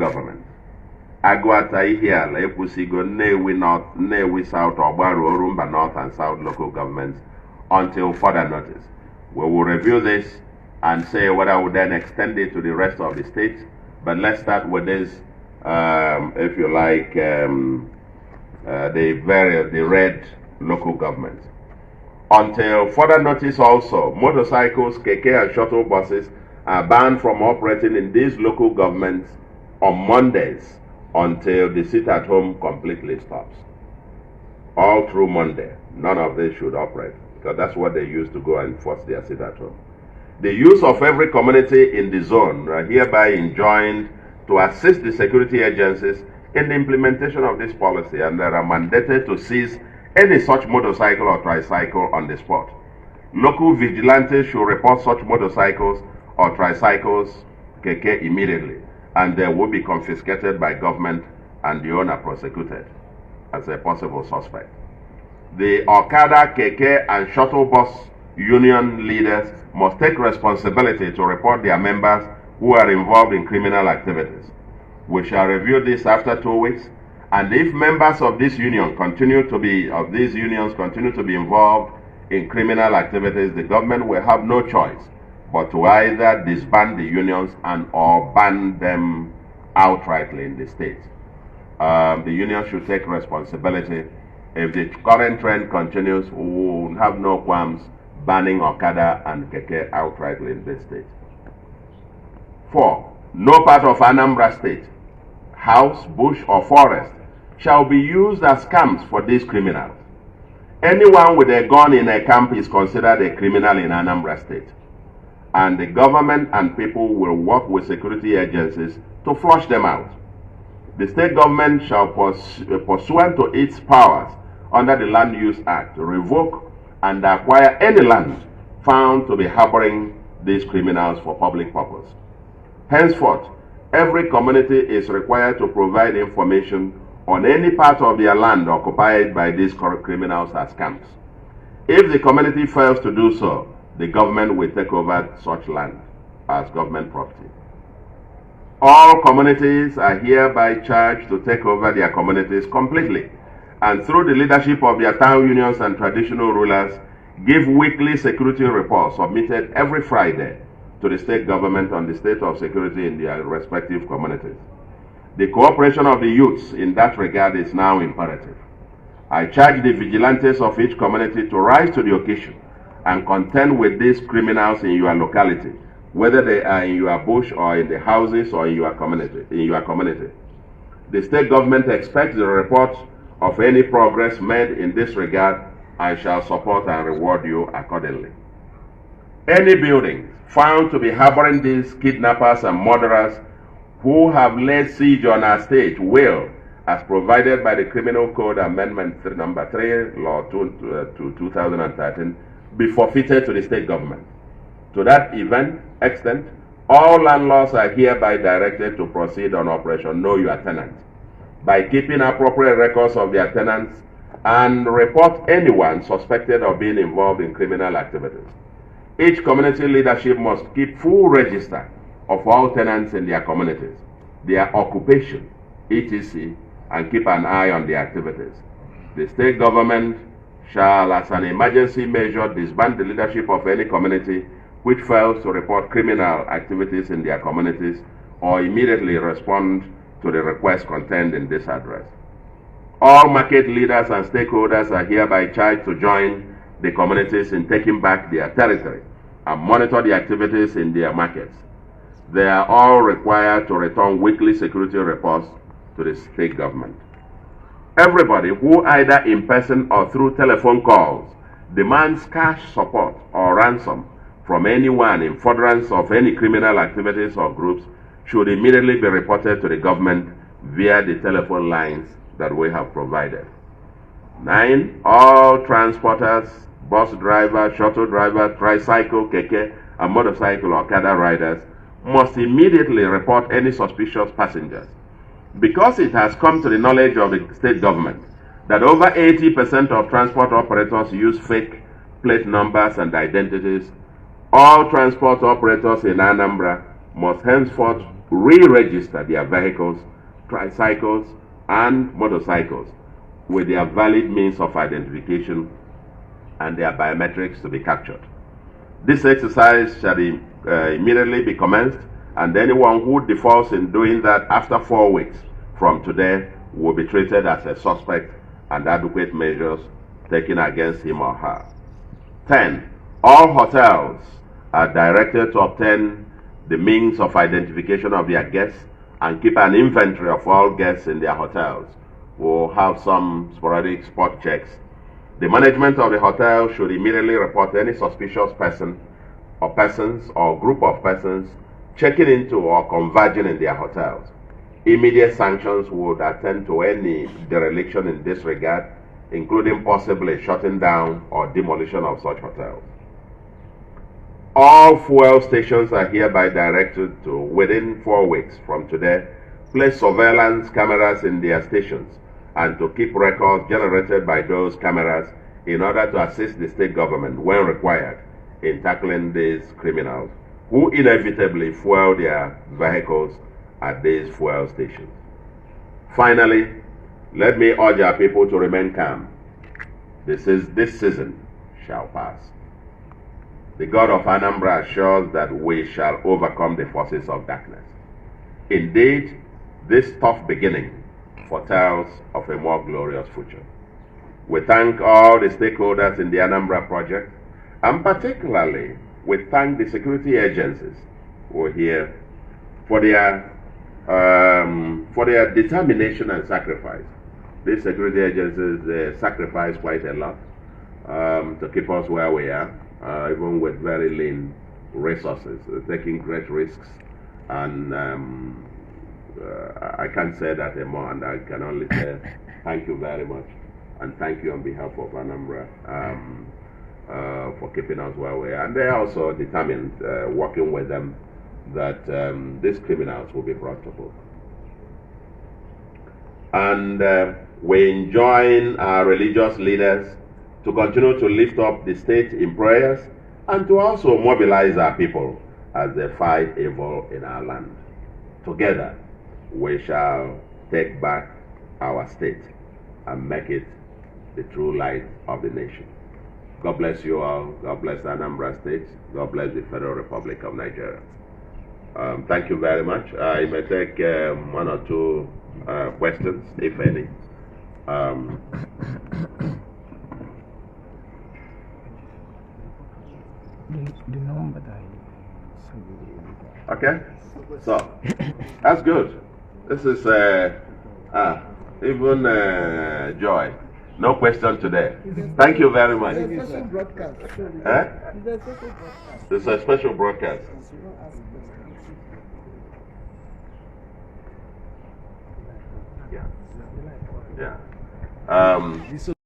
government. Agwata Ihiala, Epusigo, Nnewi North, Nnewi South, Ogbaru, Orumba North and South local governments until further notice. We will review this and say whether we then extend it to the rest of the states. But let's start with this, if you like, the red local governments. Until further notice also, motorcycles, keke and shuttle buses are banned from operating in these local governments on Mondays until the sit-at-home completely stops. All through Monday, none of this should operate, because that's what they use to go and enforce their sit-at-home. The use of every community in the zone are hereby enjoined to assist the security agencies in the implementation of this policy, and they are mandated to seize any such motorcycle or tricycle on the spot. Local vigilantes should report such motorcycles or tricycles, keke, immediately, and they will be confiscated by government and the owner prosecuted as a possible suspect. The Okada, keke, and shuttle bus union leaders must take responsibility to report their members who are involved in criminal activities. We shall review this after 2 weeks, and if members of these unions continue to be involved in criminal activities, the government will have no choice but to either disband the unions and or ban them outrightly in the state. The union should take responsibility. If the current trend continues, we will have no qualms banning Okada and Keke outrightly in this state. 4. No part of Anambra state, house, bush, or forest shall be used as camps for these criminals. Anyone with a gun in a camp is considered a criminal in Anambra state, and the government and people will work with security agencies to flush them out. The state government shall, pursuant to its powers under the Land Use Act, revoke and acquire any land found to be harboring these criminals for public purpose. Henceforth, every community is required to provide information on any part of their land occupied by these criminals as camps. If the community fails to do so, the government will take over such land as government property. All communities are hereby charged to take over their communities completely, and through the leadership of their town unions and traditional rulers, give weekly security reports submitted every Friday to the state government on the state of security in their respective communities. The cooperation of the youths in that regard is now imperative. I charge the vigilantes of each community to rise to the occasion and contend with these criminals in your locality, whether they are in your bush or in the houses or in your community. The state government expects the report of any progress made in this regard. I shall support and reward you accordingly. Any building found to be harboring these kidnappers and murderers who have laid siege on our state will, as provided by the Criminal Code Amendment Number 3, Law 2013, be forfeited to the state government. To that extent, all landlords are hereby directed to proceed on Operation Know Your Tenant by keeping appropriate records of their tenants and report anyone suspected of being involved in criminal activities. Each community leadership must keep full register of all tenants in their communities, their occupation, etc., and keep an eye on their activities. The state government shall, as an emergency measure, disband the leadership of any community which fails to report criminal activities in their communities or immediately respond to the request contained in this address. All market leaders and stakeholders are hereby charged to join the communities in taking back their territory and monitor the activities in their markets. They are all required to return weekly security reports to the state government. Everybody who either in person or through telephone calls demands cash support or ransom from anyone in furtherance of any criminal activities or groups should immediately be reported to the government via the telephone lines that we have provided. 9. All transporters, bus drivers, shuttle drivers, tricycle, keke, and motorcycle or Okada riders must immediately report any suspicious passengers. Because it has come to the knowledge of the state government that over 80% of transport operators use fake plate numbers and identities, all transport operators in Anambra must henceforth re-register their vehicles, tricycles, and motorcycles with their valid means of identification and their biometrics to be captured. This exercise shall immediately be commenced, and anyone who defaults in doing that after 4 weeks from today will be treated as a suspect and adequate measures taken against him or her. 10. All hotels are directed to obtain the means of identification of their guests and keep an inventory of all guests in their hotels. We'll have some sporadic spot checks. The management of the hotel should immediately report any suspicious person or persons or group of persons checking into or converging in their hotels. Immediate sanctions would attend to any dereliction in this regard, including possibly shutting down or demolition of such hotels. All fuel stations are hereby directed to, within 4 weeks from today, place surveillance cameras in their stations and to keep records generated by those cameras in order to assist the state government when required in tackling these criminals who inevitably fuel their vehicles at these fuel stations. Finally, let me urge our people to remain calm. This season shall pass. The God of Anambra assures that we shall overcome the forces of darkness. Indeed, this tough beginning foretells of a more glorious future. We thank all the stakeholders in the Anambra project, and particularly we thank the security agencies who are here for their determination and sacrifice. These security agencies sacrifice quite a lot to keep us where we are, even with very lean resources, taking great risks, and I can't say that anymore, and I can only say thank you very much, and thank you on behalf of Anambra for keeping us where we are. And they are also determined, working with them, that these criminals will be brought to book. And we enjoin our religious leaders to continue to lift up the state in prayers and to also mobilize our people as they fight evil in our land. Together, we shall take back our state and make it the true light of the nation. God bless you all. God bless Anambra State. God bless the Federal Republic of Nigeria. Thank you very much. I may take one or two questions, if any. The number that Okay, so that's good. This is even Joy. No question today. Thank you very much. It's a special broadcast. It's a special broadcast. Yeah. Yeah.